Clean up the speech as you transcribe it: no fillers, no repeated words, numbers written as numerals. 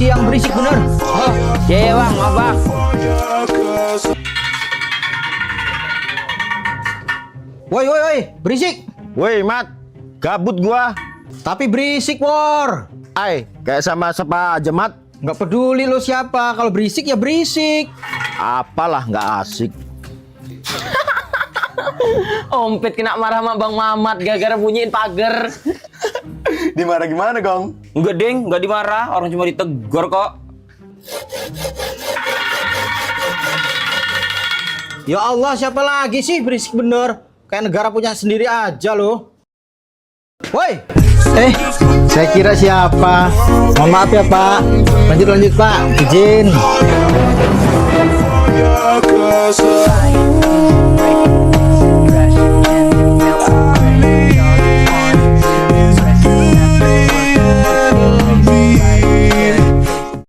polisi yang berisik bener. Oh, iya bang, maaf bang. Woi, berisik. Woi, Mat. Gabut gua. Tapi berisik, Wor. Ay, kayak sama siapa aja, Mat. Nggak peduli lo siapa, kalau berisik ya berisik. Apalah nggak asik. Ompet kena marah sama Bang Mamat gara-gara bunyiin pagar. Dimarah gimana, Gong? Enggak deng, enggak dimarah, orang cuma ditegur kok. Ya Allah, siapa lagi sih berisik bener? Kayak negara punya sendiri aja loh. Woi. Saya kira siapa? Mohon maaf ya Pak. Lanjut Pak, izin.